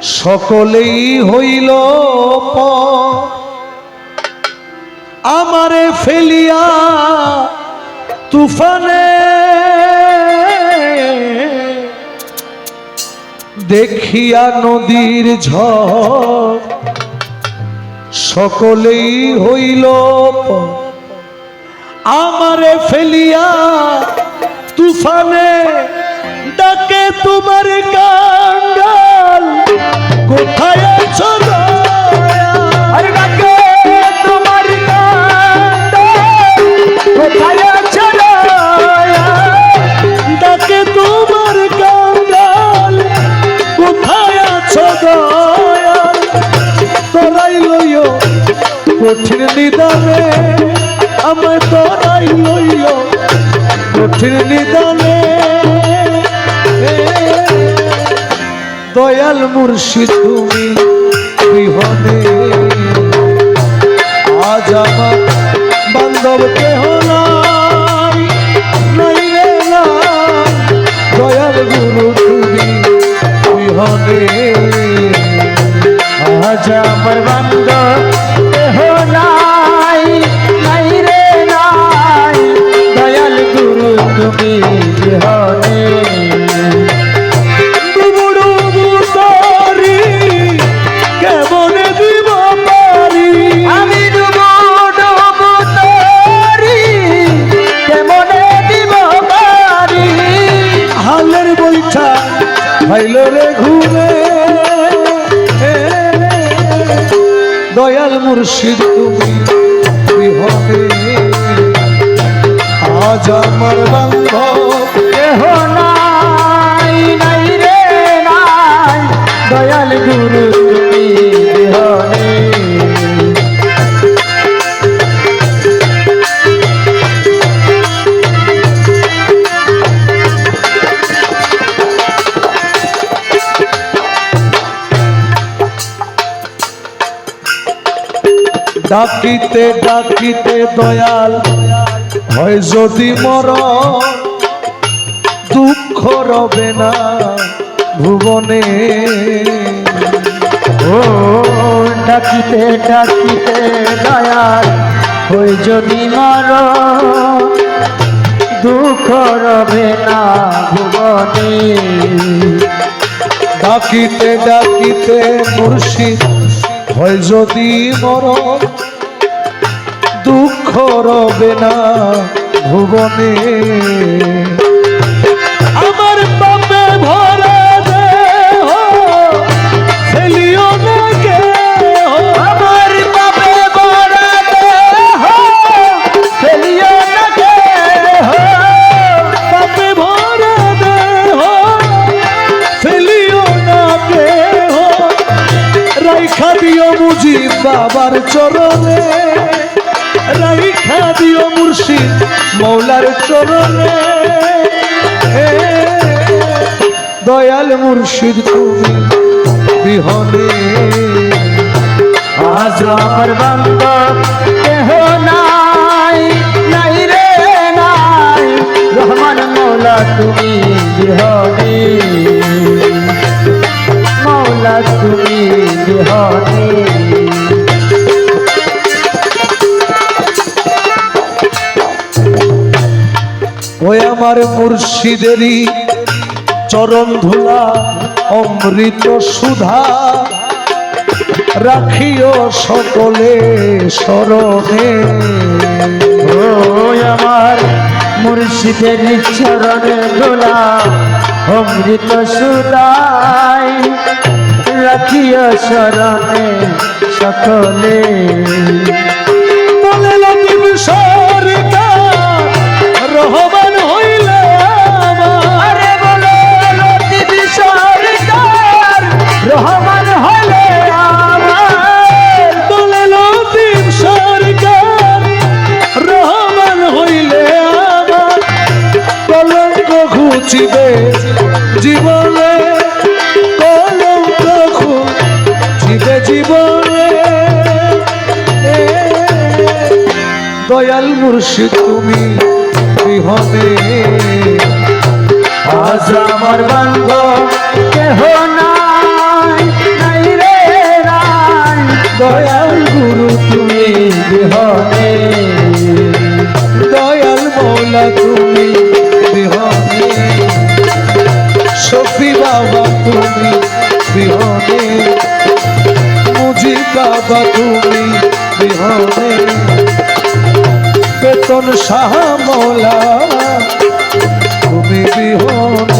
সকলেই হইল আমারে ফেলিয়া তুফানে দেখিয়া নদীর ঝড় সকলেই হইল আমারে ফেলিয়া তুফানে ডাকে তোমার কাঙ্গাল কোথায় আছো আরে ডাকে তোমার কাঙ্গাল কোথায় আছো ডাকে তোমার কাঙ্গাল কোথায় আছো দয়াল তোরাই লইও কঠিন নিদানে আমায় তোরাই লইও কঠিন নিদানে দয়াল মুর্শিদ তুমি বিহনে আজ আমার বান্ধব কেহ নাই রে না দয়াল গুরু তুমি বিহনে আজ আমার বান্ধব কেহ নাই রে নাই দয়াল গুরু তুমি বিহনে ভাইলো রে ঘুরে দয়াল মুর্শিদ তুমি বিহনে আজ আমার বান্ধব কেহ নাই রে নাই দয়াল গুরু তুমি বিহনে ডাকিতে ডাকিতে দয়াল হয় যদি মর দুঃখ রবে না ভুবনে ও ডাকিতে ডাকিতে দয়াল হয় যদি মর দুঃখ রবে না ভুবনে ডাকিতে ডাকিতে মুর্শিদ হয় যদি মর দুঃখ রবে না ভুবনে আমার পাপে ভরা দেহ ফেলিও না কেহ আমার পাপে ভরা দেহ ফেলিও না কেহ পাপে ভরা দেহ ফেলিও না কেহ রাইখা দিও মুজিব বাবার চরণে রাইখা দিও মুর্শিদ মৌলার চরণে দয়াল মুর্শিদ তুমি বিহনে আজ আমার বান্ধব কেহ নাই রে নাই রহমান মৌলা তুমি বিহনে মৌলা তুমি বিহনে ওই আমার মুর্শিদেরই চরণ ধুলা অমৃত সুধা রাখিও সকলে স্মরণে ও আমার মুর্শিদের চরণে ধুলা অমৃত সুদাই রাখিও স্মরণে সকলে বলে লতিফ সরকার রহমান হইলে আমার বলো লতিফ সরকার রহমান হলে আমার বলে লতিফ সরকার রহমান হইলে আমার কলঙ্ক ঘুচিবে জীবনে কলঙ্ক ঘুচিবে জীবনে দয়াল মুর্শিদ তুমি বিহনে আজ আমার বান্ধব কেহ নাই তুমি বিহনে শফি বাবা তুমি বিহনে মুজি বাবা তুমি বিহনে বেতন শাহ মৌলা তুমি বিহনে